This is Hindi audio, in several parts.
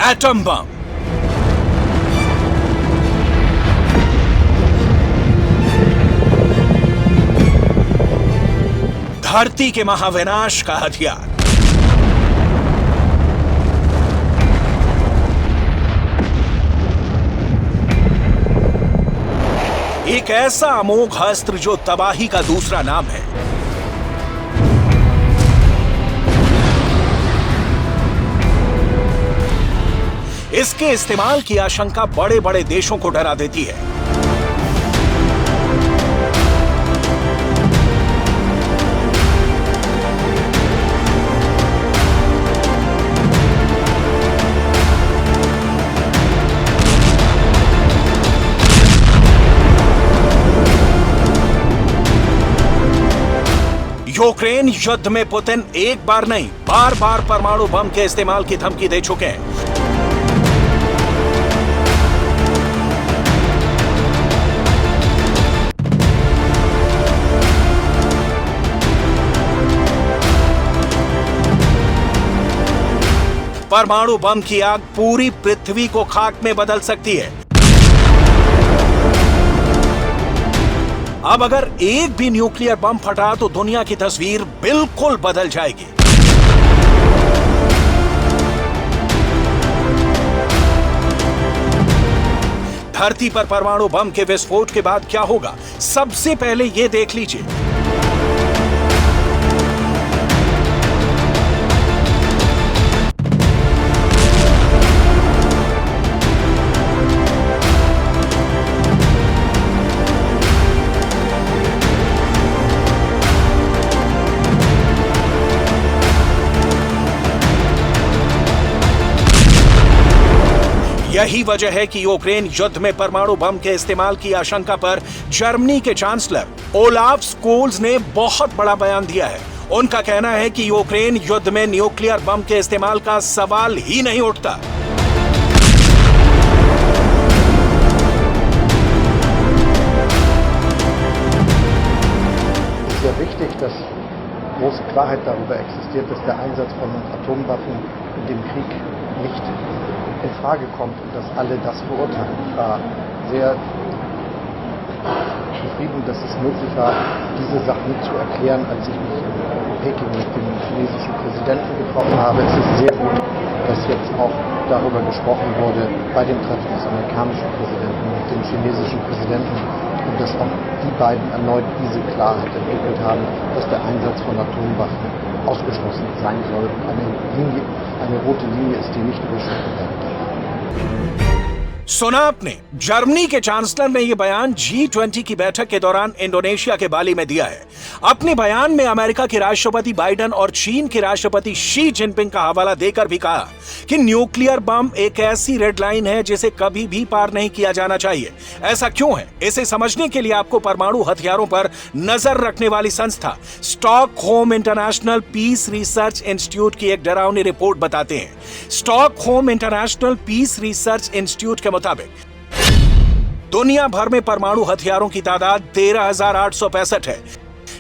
Atom bomb. धरती के महाविनाश का हथियार। एक ऐसा अमोघ अस्त्र जो तबाही का दूसरा नाम है। इसके इस्तेमाल की आशंका बड़े बड़े देशों को डरा देती है। यूक्रेन युद्ध में पुतिन एक बार नहीं बार बार परमाणु बम के इस्तेमाल की धमकी दे चुके हैं। परमाणु बम की आग पूरी पृथ्वी को खाक में बदल सकती है। अब अगर एक भी न्यूक्लियर बम फटा तो दुनिया की तस्वीर बिल्कुल बदल जाएगी। धरती पर परमाणु बम के विस्फोट के बाद क्या होगा, सबसे पहले यह देख लीजिए। यही वजह है कि यूक्रेन युद्ध में परमाणु बम के इस्तेमाल की आशंका पर जर्मनी के चांसलर ओलाफ स्कोल्स ने बहुत बड़ा बयान दिया है। उनका कहना है कि यूक्रेन युद्ध में न्यूक्लियर बम के इस्तेमाल का सवाल ही नहीं उठता। Sehr wichtig, dass große Klarheit darüber existiert, dass der Einsatz von Atomwaffen in dem Krieg nicht in Frage kommt und dass alle das verurteilen. Ich war sehr zufrieden, dass es möglich war, diese Sachen zu erklären, als ich mich in Peking mit dem chinesischen Präsidenten getroffen habe. Es ist sehr gut, dass jetzt auch darüber gesprochen wurde bei dem Treffen des amerikanischen Präsidenten mit dem chinesischen Präsidenten und dass auch die beiden erneut diese Klarheit entwickelt haben, dass der Einsatz von Atomwaffen ausgeschlossen sein soll. Eine rote Linie ist, die nicht überschritten werden darf. सुना आपने, जर्मनी के चांसलर ने यह बयान G20 की बैठक के दौरान इंडोनेशिया के बाली में दिया है। अपने बयान में अमेरिका के राष्ट्रपति बाइडेन और चीन के राष्ट्रपति शी जिनपिंग का हवाला देकर भी कहा कि न्यूक्लियर बम एक ऐसी रेड लाइन है जिसे कभी भी पार नहीं किया जाना चाहिए। ऐसा क्यों है, इसे समझने के लिए आपको परमाणु हथियारों पर नजर रखने वाली संस्था Stockholm International Peace Research Institute की एक डरावनी रिपोर्ट बताते हैं। Stockholm International Peace Research Institute के मुताबिक दुनिया भर में परमाणु हथियारों की तादाद 13,865 है।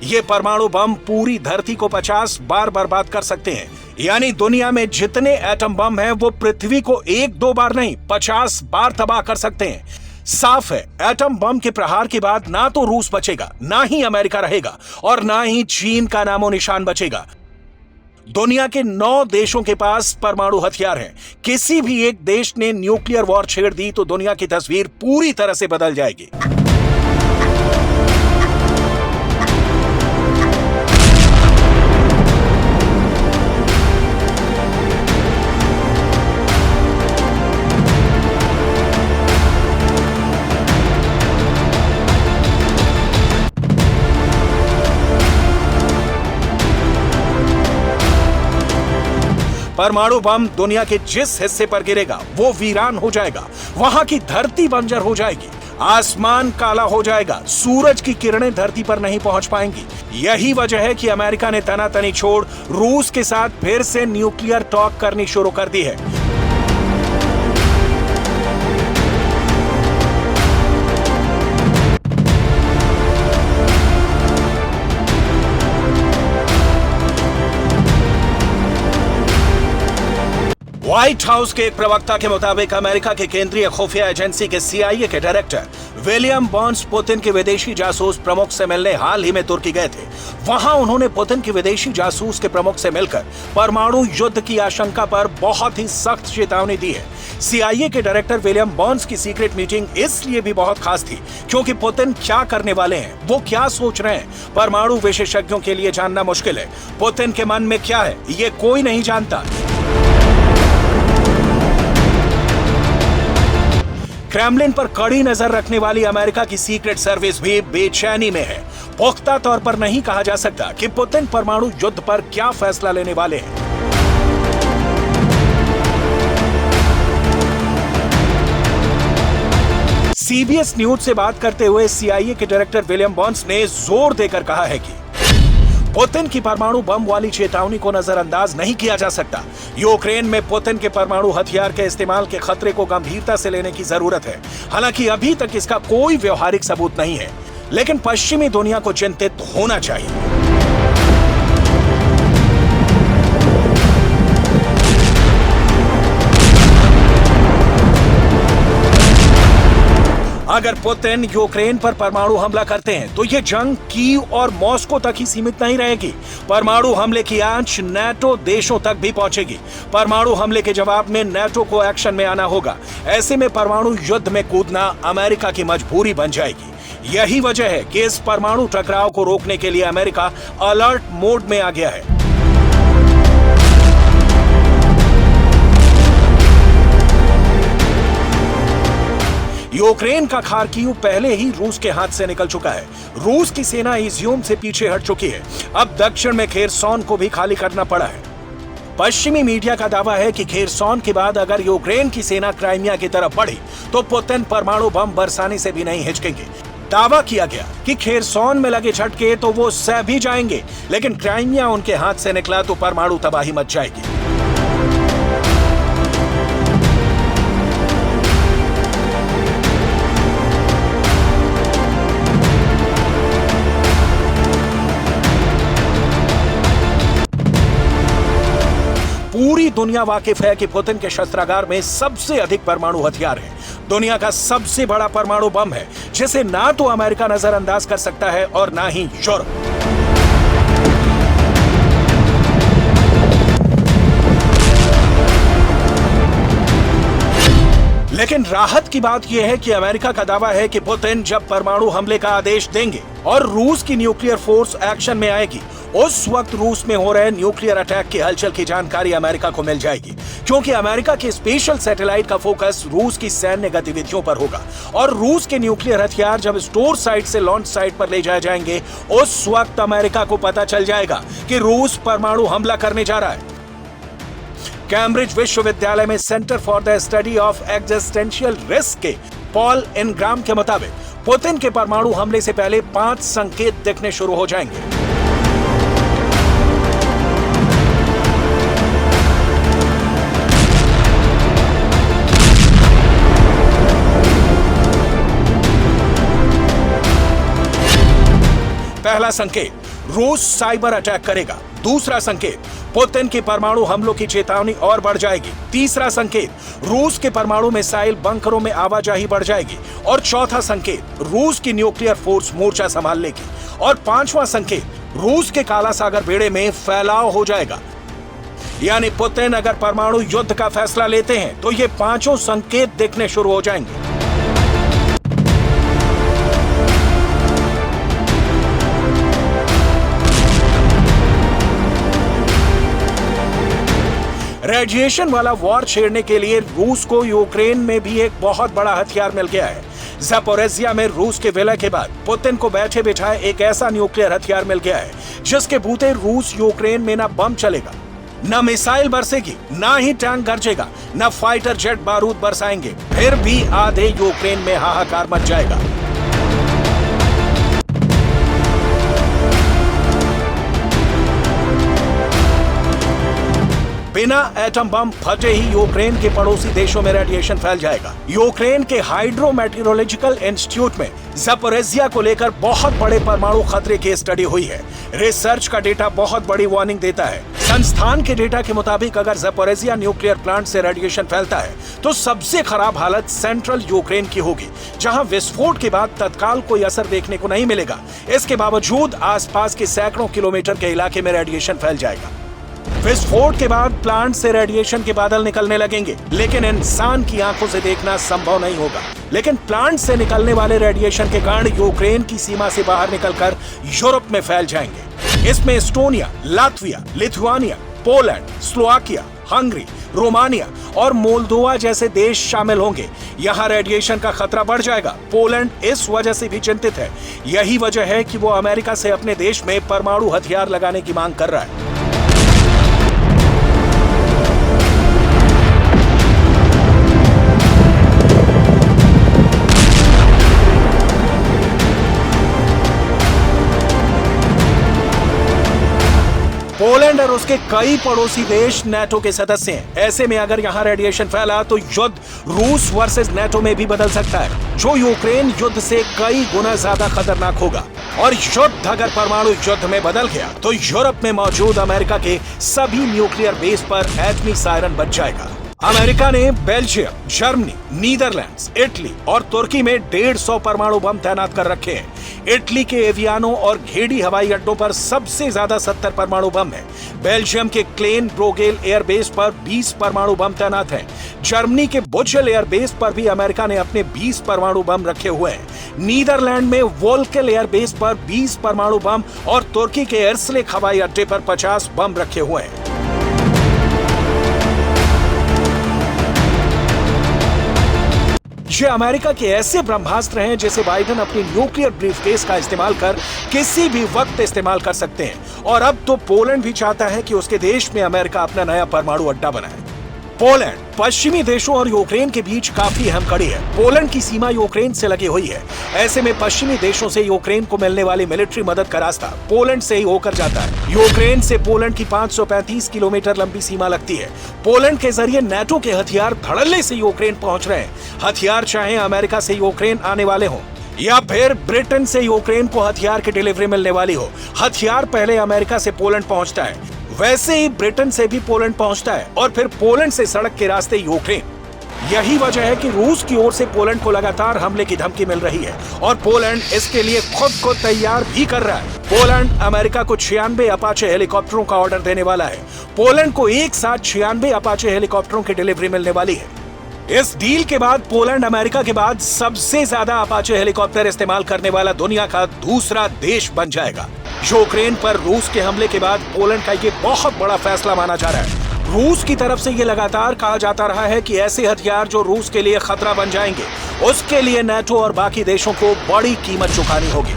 ये परमाणु बम पूरी धरती को 50 बार बर्बाद कर सकते हैं। यानी दुनिया में जितने एटम बम हैं वो पृथ्वी को एक दो बार नहीं 50 बार तबाह कर सकते हैं। साफ है, एटम बम के प्रहार के बाद ना तो रूस बचेगा, ना ही अमेरिका रहेगा और ना ही चीन का नामो निशान बचेगा। दुनिया के 9 देशों के पास परमाणु हथियार हैं। किसी भी एक देश ने न्यूक्लियर वॉर छेड़ दी तो दुनिया की तस्वीर पूरी तरह से बदल जाएगी। परमाणु बम दुनिया के जिस हिस्से पर गिरेगा वो वीरान हो जाएगा। वहां की धरती बंजर हो जाएगी, आसमान काला हो जाएगा, सूरज की किरणें धरती पर नहीं पहुंच पाएंगी। यही वजह है कि अमेरिका ने तनातनी छोड़ रूस के साथ फिर से न्यूक्लियर टॉक करनी शुरू कर दी है। व्हाइट हाउस के एक प्रवक्ता के मुताबिक अमेरिका के केंद्रीय खुफिया एजेंसी के CIA के डायरेक्टर विलियम बर्न्स पुतिन के विदेशी जासूस प्रमुख से मिलने हाल ही में तुर्की गए थे। वहां उन्होंने पुतिन के विदेशी जासूस के प्रमुख से मिलकर परमाणु युद्ध की आशंका पर बहुत ही सख्त चेतावनी दी है। CIA के डायरेक्टर विलियम बर्न्स की सीक्रेट मीटिंग इसलिए भी बहुत खास थी क्योंकि पुतिन क्या करने वाले हैं, वो क्या सोच रहे हैं, परमाणु विशेषज्ञों के लिए जानना मुश्किल है। पुतिन के मन में क्या है, ये कोई नहीं जानता। क्रेमलिन पर कड़ी नजर रखने वाली अमेरिका की सीक्रेट सर्विस भी बेचैनी में है। पुख्ता तौर पर नहीं कहा जा सकता कि पुतिन परमाणु युद्ध पर क्या फैसला लेने वाले हैं। CBS न्यूज से बात करते हुए CIA के डायरेक्टर विलियम बर्न्स ने जोर देकर कहा है कि पुतिन की परमाणु बम वाली चेतावनी को नजरअंदाज नहीं किया जा सकता। यूक्रेन में पुतिन के परमाणु हथियार के इस्तेमाल के खतरे को गंभीरता से लेने की जरूरत है। हालांकि अभी तक इसका कोई व्यवहारिक सबूत नहीं है, लेकिन पश्चिमी दुनिया को चिंतित होना चाहिए। अगर पुतिन यूक्रेन पर परमाणु हमला करते हैं तो यह जंग कीव और मॉस्को तक ही सीमित नहीं रहेगी। परमाणु हमले की आंच NATO देशों तक भी पहुंचेगी। परमाणु हमले के जवाब में NATO को एक्शन में आना होगा। ऐसे में परमाणु युद्ध में कूदना अमेरिका की मजबूरी बन जाएगी। यही वजह है कि इस परमाणु टकराव को रोकने के लिए अमेरिका अलर्ट मोड में आ गया है। यूक्रेन का खार्किव पहले ही रूस के हाथ से निकल चुका है। रूस की सेना इज्यूम से पीछे हट चुकी है। अब दक्षिण में खेरसॉन को भी खाली करना पड़ा है। पश्चिमी मीडिया का दावा है कि खेरसॉन के बाद अगर यूक्रेन की सेना क्राइमिया की तरफ बढ़ी तो पुतिन परमाणु बम बरसाने से भी नहीं हिचकेंगे। दावा किया गया कि खेरसॉन में लगे झटके तो वो सह भी जाएंगे, लेकिन क्राइमिया उनके हाथ से निकला तो परमाणु तबाही मच जाएगी। पूरी दुनिया वाकिफ है कि पुतिन के शस्त्रागार में सबसे अधिक परमाणु हथियार है। दुनिया का सबसे बड़ा परमाणु बम है जिसे ना तो अमेरिका नजरअंदाज कर सकता है और ना ही यूरोप। लेकिन राहत की बात यह है कि अमेरिका का दावा है कि पुतिन जब परमाणु हमले का आदेश देंगे और रूस की न्यूक्लियर फोर्स एक्शन में आएगी, उस वक्त रूस में हो रहे न्यूक्लियर अटैक की हलचल की जानकारी अमेरिका को मिल जाएगी, क्योंकि अमेरिका के स्पेशल सैटेलाइट का फोकस रूस की सैन्य गतिविधियों पर होगा और रूस के न्यूक्लियर हथियार जब स्टोर साइट से लॉन्च साइट पर ले जाए जाएंगे, उस वक्त अमेरिका को पता चल जाएगा कि रूस परमाणु हमला करने जा रहा है। कैम्ब्रिज विश्वविद्यालय में centre for the study of existential risk के पॉल इनग्राम के मुताबिक पुतिन के परमाणु हमले से पहले 5 संकेत दिखने शुरू हो जाएंगे। पहला संकेत, रूस साइबर अटैक करेगा। दूसरा संकेत, पुतिन के परमाणु हमलों की चेतावनी और बढ़ जाएगी। तीसरा संकेत, रूस के परमाणु मिसाइल बंकरों में आवाजाही बढ़ जाएगी। और चौथा संकेत, रूस की न्यूक्लियर फोर्स मोर्चा संभाल लेगी। और 5वां संकेत, रूस के काला सागर बेड़े में फैलाव हो जाएगा। यानी पुतिन अगर परमाणु युद्ध का फैसला लेते हैं तो ये 5 संकेत देखने शुरू हो जाएंगे। रेडिएशन वाला वॉर छेड़ने के लिए रूस को यूक्रेन में भी एक बहुत बड़ा हथियार मिल गया है। ज़पोरिज़िया में रूस के विलय के बाद पुतिन को बैठे बिठाए एक ऐसा न्यूक्लियर हथियार मिल गया है जिसके बूते रूस यूक्रेन में ना बम चलेगा, ना मिसाइल बरसेगी, ना ही टैंक गरजेगा, ना फाइटर जेट बारूद बरसाएंगे, फिर भी आधे यूक्रेन में हाहाकार मच जाएगा। बिना एटम बम फटे ही यूक्रेन के पड़ोसी देशों में रेडिएशन फैल जाएगा। यूक्रेन के हाइड्रोमेट्रोलॉजिकल इंस्टीट्यूट में ज़पोरिज़िया को लेकर बहुत बड़े परमाणु खतरे की स्टडी हुई है। रिसर्च का डेटा बहुत बड़ी वार्निंग देता है। संस्थान के डेटा के मुताबिक अगर ज़पोरिज़िया न्यूक्लियर प्लांट से रेडिएशन फैलता है तो सबसे खराब हालत सेंट्रल यूक्रेन की होगी, जहां विस्फोट के बाद तत्काल कोई असर देखने को नहीं मिलेगा। इसके बावजूद आसपास के सैकड़ों किलोमीटर के इलाके में रेडिएशन फैल जाएगा। विस्फोट के बाद प्लांट से रेडिएशन के बादल निकलने लगेंगे, लेकिन इंसान की आंखों से देखना संभव नहीं होगा। लेकिन प्लांट से निकलने वाले रेडिएशन के कारण यूक्रेन की सीमा से बाहर निकलकर यूरोप में फैल जाएंगे। इसमें Estonia, Latvia, Lithuania, Poland, Slovakia, Hungary, Romania और मोल्दोवा जैसे देश शामिल होंगे। यहाँ रेडिएशन का खतरा बढ़ जाएगा। पोलैंड इस वजह से भी चिंतित है। यही वजह है कि वो अमेरिका से अपने देश में परमाणु हथियार लगाने की मांग कर रहा है। पोलैंड और उसके कई पड़ोसी देश नेटो के सदस्य हैं। ऐसे में अगर यहाँ रेडिएशन फैला तो युद्ध रूस वर्सेस नेटो में भी बदल सकता है, जो यूक्रेन युद्ध से कई गुना ज्यादा खतरनाक होगा। और युद्ध अगर परमाणु युद्ध में बदल गया तो यूरोप में मौजूद अमेरिका के सभी न्यूक्लियर बेस पर एटमी सायरन बज जाएगा। अमेरिका ने बेल्जियम, जर्मनी, नीदरलैंड्स, इटली और तुर्की में 150 परमाणु बम तैनात कर रखे हैं। इटली के एवियानो और घेडी हवाई अड्डों पर सबसे ज्यादा 70 परमाणु बम है। बेल्जियम के क्लेन ब्रोगेल एयरबेस पर 20 परमाणु बम तैनात हैं। जर्मनी के बुचेल एयरबेस पर भी अमेरिका ने अपने 20 परमाणु बम रखे हुए हैं। नीदरलैंड में वोल्केल एयरबेस पर 20 परमाणु बम और तुर्की के एर्सलेक हवाई अड्डे पर 50 बम रखे हुए हैं। ये अमेरिका के ऐसे ब्रह्मास्त्र हैं जिसे बाइडेन अपनी न्यूक्लियर ब्रीफकेस का इस्तेमाल कर किसी भी वक्त इस्तेमाल कर सकते हैं। और अब तो पोलैंड भी चाहता है कि उसके देश में अमेरिका अपना नया परमाणु अड्डा बनाए। पोलैंड पश्चिमी देशों और यूक्रेन के बीच काफी अहम कड़ी है। पोलैंड की सीमा यूक्रेन से लगी हुई है। ऐसे में पश्चिमी देशों से यूक्रेन को मिलने वाली मिलिट्री मदद का रास्ता पोलैंड से ही होकर जाता है। यूक्रेन से पोलैंड की 535 किलोमीटर लंबी सीमा लगती है। पोलैंड के जरिए नेटो के हथियार धड़ल्ले से यूक्रेन पहुंच रहे हैं। हथियार चाहे अमेरिका से यूक्रेन आने वाले हों या फिर ब्रिटेन से यूक्रेन को हथियार की डिलीवरी मिलने वाली हो, हथियार पहले अमेरिका से पोलैंड पहुंचता है, वैसे ही ब्रिटेन से भी पोलैंड पहुंचता है और फिर पोलैंड से सड़क के रास्ते यूक्रेन। यही वजह है कि रूस की ओर से पोलैंड को लगातार हमले की धमकी मिल रही है और पोलैंड इसके लिए खुद को तैयार भी कर रहा है। पोलैंड अमेरिका को 96 अपाचे हेलीकॉप्टरों का ऑर्डर देने वाला है। पोलैंड को एक साथ 96 अपाचे हेलीकॉप्टरों की डिलीवरी मिलने वाली है। इस डील के बाद पोलैंड अमेरिका के बाद सबसे ज्यादा अपाचे हेलीकॉप्टर इस्तेमाल करने वाला दुनिया का दूसरा देश बन जाएगा। यूक्रेन पर रूस के हमले के बाद पोलैंड का ये बहुत बड़ा फैसला माना जा रहा है। रूस की तरफ से ये लगातार कहा जाता रहा है कि ऐसे हथियार जो रूस के लिए खतरा बन जाएंगे, उसके लिए नेटो और बाकी देशों को बड़ी कीमत चुकानी होगी।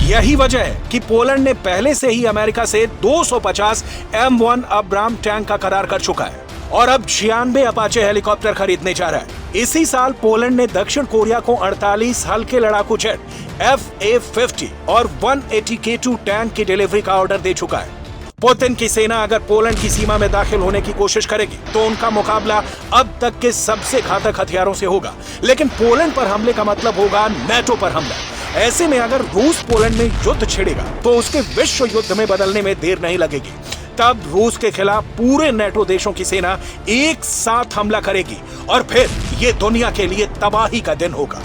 यही वजह है कि पोलैंड ने पहले से ही अमेरिका से 250 M1 अब्राम टैंक का करार कर चुका है और अब 96 अपाचे हेलीकॉप्टर खरीदने जा रहा है। इसी साल पोलैंड ने दक्षिण कोरिया को 48 हल्के लड़ाकू जेट FA-50 और 180 K2 टैंक की डिलीवरी का ऑर्डर दे चुका है। पुतिन की सेना अगर पोलैंड की सीमा में दाखिल होने की कोशिश करेगी तो उनका मुकाबला अब तक के सबसे घातक हथियारों से होगा, लेकिन पोलैंड पर हमले का मतलब होगा नेटो पर हमला। ऐसे में अगर रूस पोलैंड में युद्ध छिड़ेगा तो उसके विश्व युद्ध में बदलने में देर नहीं लगेगी। तब रूस के खिलाफ पूरे नेटो देशों की सेना एक साथ हमला करेगी और फिर ये दुनिया के लिए तबाही का दिन होगा।